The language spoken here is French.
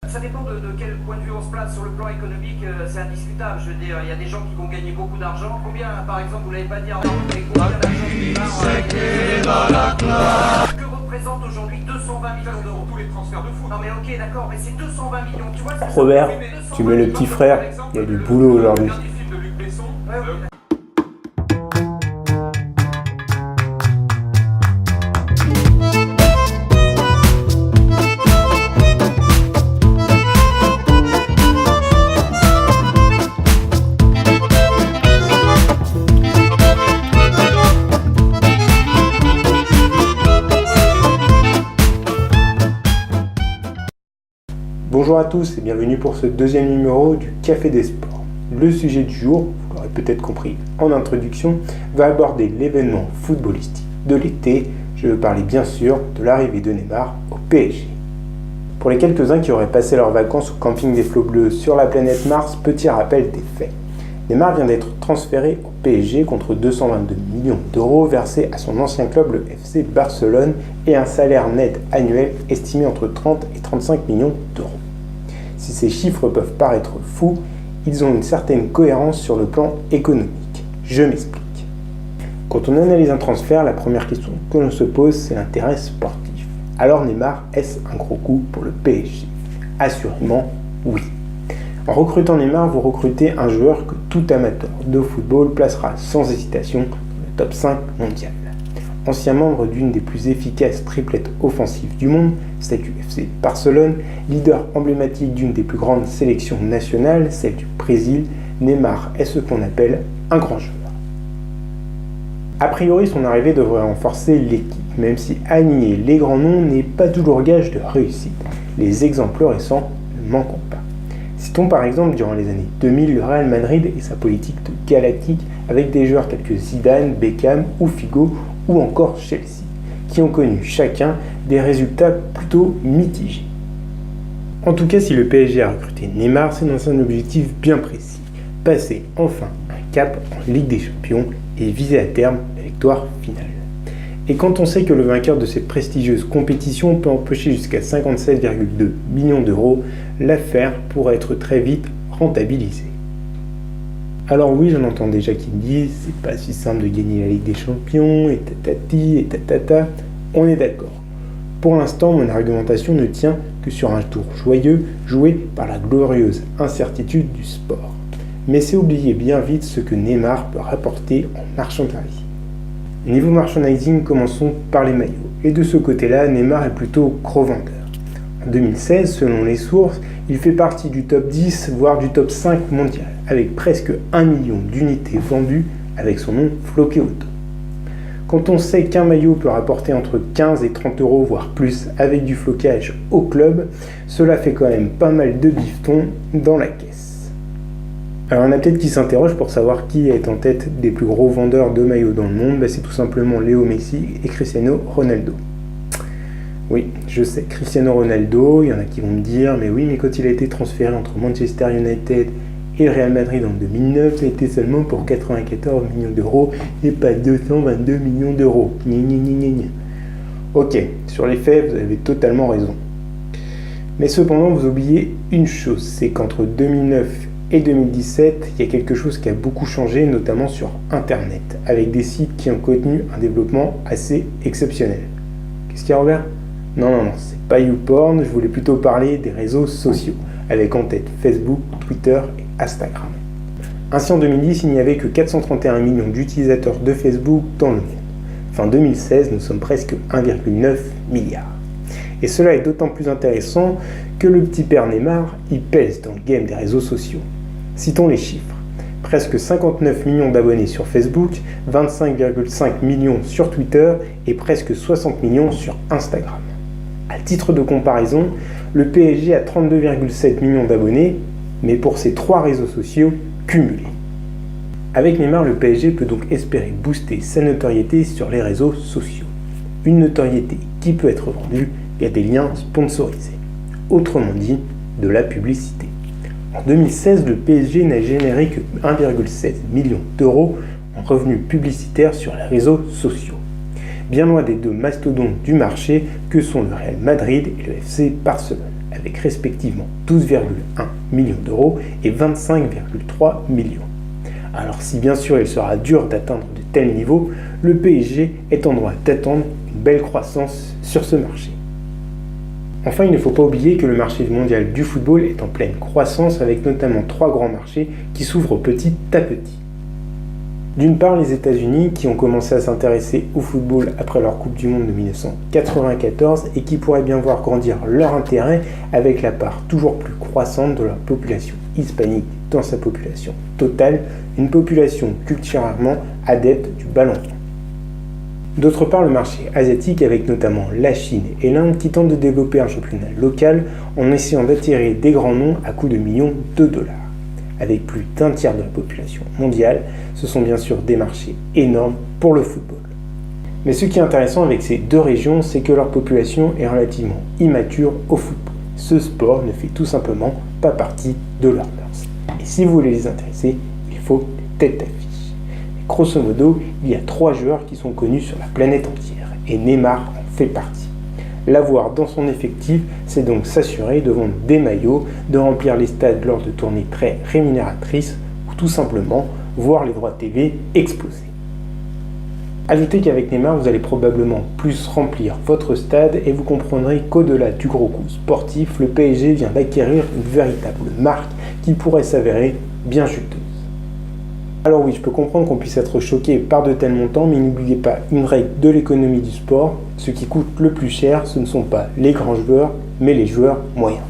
Ça dépend de quel point de vue on se place. Sur le plan économique, c'est indiscutable. Je veux dire, il y a des gens qui vont gagner beaucoup d'argent. Combien, par exemple, vous l'avez pas dit, mais combien d'argent que représente aujourd'hui 220 millions d'euros? Tous les transferts de foot. Non mais ok, d'accord, mais c'est 220 millions, tu vois. Robert, tu mets le petit frère, il y a du boulot aujourd'hui. Bonjour à tous et bienvenue pour ce deuxième numéro du Café des Sports. Le sujet du jour, vous l'aurez peut-être compris en introduction, va aborder l'événement footballistique de l'été. Je veux parler bien sûr de l'arrivée de Neymar au PSG. Pour les quelques-uns qui auraient passé leurs vacances au camping des Flots Bleus sur la planète Mars, petit rappel des faits. Neymar vient d'être transféré au PSG contre 222 millions d'euros versés à son ancien club, le FC Barcelone, et un salaire net annuel estimé entre 30 et 35 millions d'euros. Si ces chiffres peuvent paraître fous, ils ont une certaine cohérence sur le plan économique. Je m'explique. Quand on analyse un transfert, la première question que l'on se pose, c'est l'intérêt sportif. Alors Neymar, est-ce un gros coup pour le PSG? Assurément, oui. En recrutant Neymar, vous recrutez un joueur que tout amateur de football placera sans hésitation dans le top 5 mondial. Ancien membre d'une des plus efficaces triplettes offensives du monde, celle du FC Barcelone, leader emblématique d'une des plus grandes sélections nationales, celle du Brésil, Neymar est ce qu'on appelle un grand joueur. A priori, son arrivée devrait renforcer l'équipe, même si aligner les grands noms n'est pas toujours gage de réussite. Les exemples récents ne manquent pas. Citons par exemple durant les années 2000 le Real Madrid et sa politique de galactique avec des joueurs tels que Zidane, Beckham ou Figo ou encore Chelsea, qui ont connu chacun des résultats plutôt mitigés. En tout cas, si le PSG a recruté Neymar, c'est dans un objectif bien précis, passer enfin un cap en Ligue des Champions et viser à terme la victoire finale. Et quand on sait que le vainqueur de cette prestigieuse compétition peut empocher jusqu'à 57,2 millions d'euros, l'affaire pourrait être très vite rentabilisée. Alors oui, j'en entends déjà qui me disent « c'est pas si simple de gagner la Ligue des Champions, et tatati, et tatata », on est d'accord. Pour l'instant, mon argumentation ne tient que sur un tour joyeux joué par la glorieuse incertitude du sport. Mais c'est oublier bien vite ce que Neymar peut rapporter en marchandising. Niveau merchandising, commençons par les maillots. Et de ce côté-là, Neymar est plutôt gros vendeur. En 2016, selon les sources, il fait partie du top 10, voire du top 5 mondial, avec presque 1 million d'unités vendues avec son nom floqué au dos. Quand on sait qu'un maillot peut rapporter entre 15 et 30 euros, voire plus, avec du flocage au club, cela fait quand même pas mal de bifetons dans la caisse. Alors on a peut-être qui s'interroge pour savoir qui est en tête des plus gros vendeurs de maillots dans le monde, c'est tout simplement Léo Messi et Cristiano Ronaldo. Oui, je sais, Cristiano Ronaldo, il y en a qui vont me dire, mais oui, mais quand il a été transféré entre Manchester United et le Real Madrid en 2009, ça a été seulement pour 94 millions d'euros et pas 222 millions d'euros. Ok, sur les faits, vous avez totalement raison. Mais cependant, vous oubliez une chose, c'est qu'entre 2009 et 2017, il y a quelque chose qui a beaucoup changé, notamment sur Internet, avec des sites qui ont connu un développement assez exceptionnel. Qu'est-ce qu'il y a, Robert ? Non, c'est pas YouPorn, je voulais plutôt parler des réseaux sociaux, avec en tête Facebook, Twitter et Instagram. Ainsi, en 2010, il n'y avait que 431 millions d'utilisateurs de Facebook dans le monde. Fin 2016, nous sommes presque 1,9 milliard. Et cela est d'autant plus intéressant que le petit père Neymar y pèse dans le game des réseaux sociaux. Citons les chiffres. Presque 59 millions d'abonnés sur Facebook, 25,5 millions sur Twitter et presque 60 millions sur Instagram. À titre de comparaison, le PSG a 32,7 millions d'abonnés, mais pour ces trois réseaux sociaux cumulés. Avec Neymar, le PSG peut donc espérer booster sa notoriété sur les réseaux sociaux. Une notoriété qui peut être vendue via des liens sponsorisés. Autrement dit, de la publicité. En 2016, le PSG n'a généré que 1,7 million d'euros en revenus publicitaires sur les réseaux sociaux. Bien loin des deux mastodontes du marché que sont le Real Madrid et le FC Barcelone. avec respectivement 12,1 millions d'euros et 25,3 millions. Alors si bien sûr il sera dur d'atteindre de tels niveaux, le PSG est en droit d'attendre une belle croissance sur ce marché. Enfin, il ne faut pas oublier que le marché mondial du football est en pleine croissance avec notamment 3 grands marchés qui s'ouvrent petit à petit. D'une part, les États-Unis qui ont commencé à s'intéresser au football après leur Coupe du Monde de 1994 et qui pourraient bien voir grandir leur intérêt avec la part toujours plus croissante de leur population hispanique dans sa population totale, une population culturellement adepte du ballon rond. D'autre part, le marché asiatique avec notamment la Chine et l'Inde qui tentent de développer un championnat local en essayant d'attirer des grands noms à coût de millions de dollars. Avec plus d'un tiers de la population mondiale, ce sont bien sûr des marchés énormes pour le football. Mais ce qui est intéressant avec ces deux régions, c'est que leur population est relativement immature au football. Ce sport ne fait tout simplement pas partie de leurs mœurs. Et si vous voulez les intéresser, il faut des têtes d'affiche. Grosso modo, il y a 3 joueurs qui sont connus sur la planète entière, et Neymar en fait partie. L'avoir dans son effectif, c'est donc s'assurer de vendre des maillots, de remplir les stades lors de tournées très rémunératrices, ou tout simplement voir les droits TV exploser. Ajoutez qu'avec Neymar, vous allez probablement plus remplir votre stade et vous comprendrez qu'au-delà du gros coup sportif, le PSG vient d'acquérir une véritable marque qui pourrait s'avérer bien juteuse. Alors oui, je peux comprendre qu'on puisse être choqué par de tels montants, mais n'oubliez pas une règle de l'économie du sport, ce qui coûte le plus cher, ce ne sont pas les grands joueurs, mais les joueurs moyens.